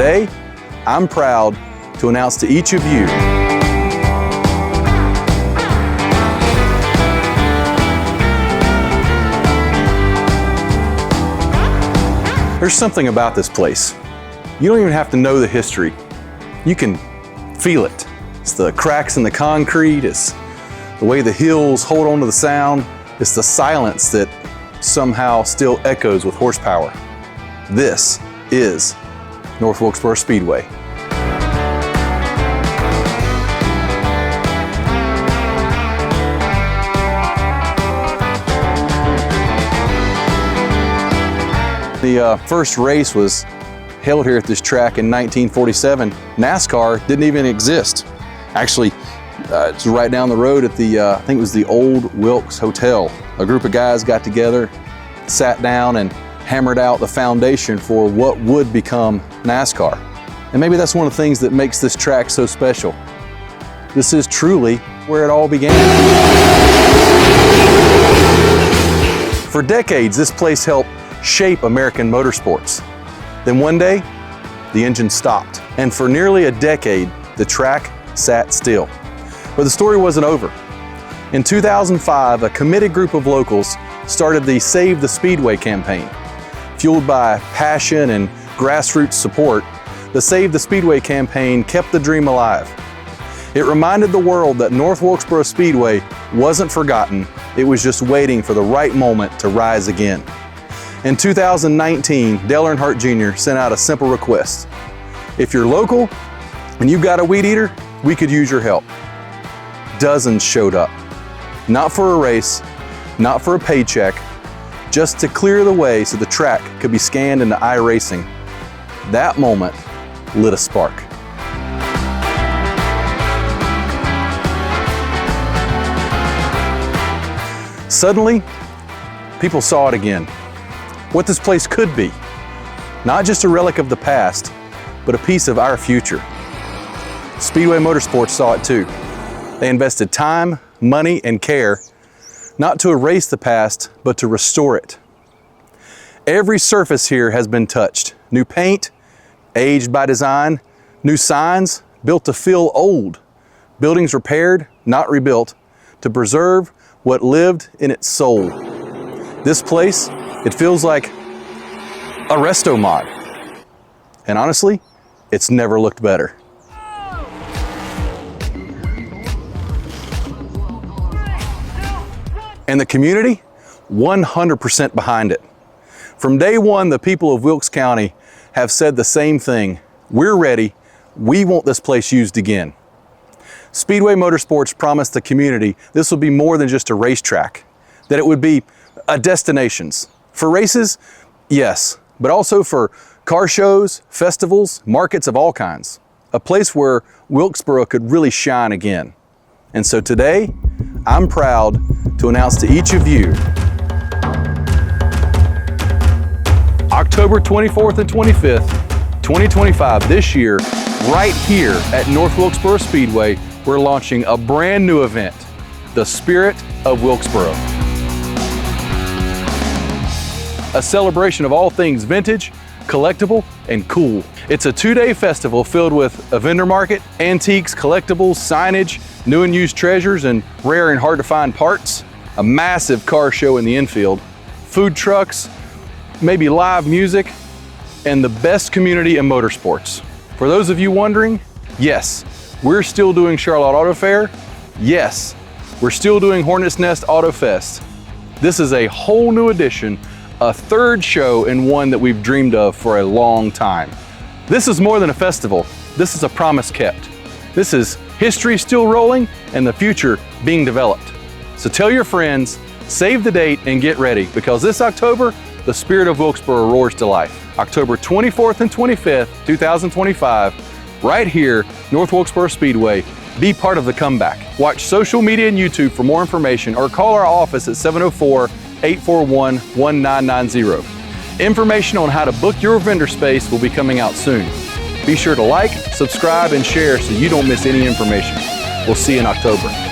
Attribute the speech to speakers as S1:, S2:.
S1: today, I'm proud to announce to each of you there's something about this place. You don't even have to know the history. You can feel it. It's the cracks in the concrete, it's the way the hills hold on to the sound, it's the silence that somehow still echoes with horsepower. This is North Wilkesboro Speedway. The first race was held here at this track in 1947. NASCAR didn't even exist. Actually, it's right down the road at the, I think it was the old Wilkes Hotel. A group of guys got together, sat down and hammered out the foundation for what would become NASCAR. And maybe that's one of the things that makes this track so special. This is truly where it all began. For decades, this place helped shape American motorsports. Then one day, the engine stopped. And for nearly a decade, the track sat still. But the story wasn't over. In 2005, a committed group of locals started the Save the Speedway campaign. Fueled by passion and grassroots support, the Save the Speedway campaign kept the dream alive. It reminded the world that North Wilkesboro Speedway wasn't forgotten, it was just waiting for the right moment to rise again. In 2019, Dale Earnhardt Jr. sent out a simple request. If you're local and you've got a weed eater, we could use your help. Dozens showed up. Not for a race, not for a paycheck, just to clear the way so the track could be scanned into iRacing. That moment lit a spark. Suddenly, people saw it again. What this place could be. Not just a relic of the past, but a piece of our future. Speedway Motorsports saw it too. They invested time, money, and care, not to erase the past, but to restore it. Every surface here has been touched. New paint, aged by design, new signs, built to feel old. Buildings repaired, not rebuilt, to preserve what lived in its soul. This place, it feels like a restomod. And honestly, it's never looked better. And the community, 100% behind it. From day one, the people of Wilkes County have said the same thing. We're ready. We want this place used again. Speedway Motorsports promised the community this would be more than just a racetrack, that it would be a destinations. For races, yes, but also for car shows, festivals, markets of all kinds. A place where Wilkesboro could really shine again. And so today, I'm proud to announce to each of you, October 24th and 25th, 2025, this year, right here at North Wilkesboro Speedway, we're launching a brand new event, the Spirit of Wilkesboro. A celebration of all things vintage, collectible, and cool. It's a two-day festival filled with a vendor market, antiques, collectibles, signage, new and used treasures, and rare and hard to find parts, a massive car show in the infield, food trucks, maybe live music, and the best community in motorsports. For those of you wondering, yes, we're still doing Charlotte Auto Fair. Yes, we're still doing Hornets Nest Auto Fest. This is a whole new edition, a third show and one that we've dreamed of for a long time. This is more than a festival. This is a promise kept. This is history still rolling and the future being developed. So tell your friends, save the date and get ready, because this October, the Spirit of Wilkesboro roars to life. October 24th and 25th, 2025, right here, North Wilkesboro Speedway. Be part of the comeback. Watch social media and YouTube for more information or call our office at 704-841-1990. Information on how to book your vendor space will be coming out soon. Be sure to like, subscribe, and share so you don't miss any information. We'll see you in October.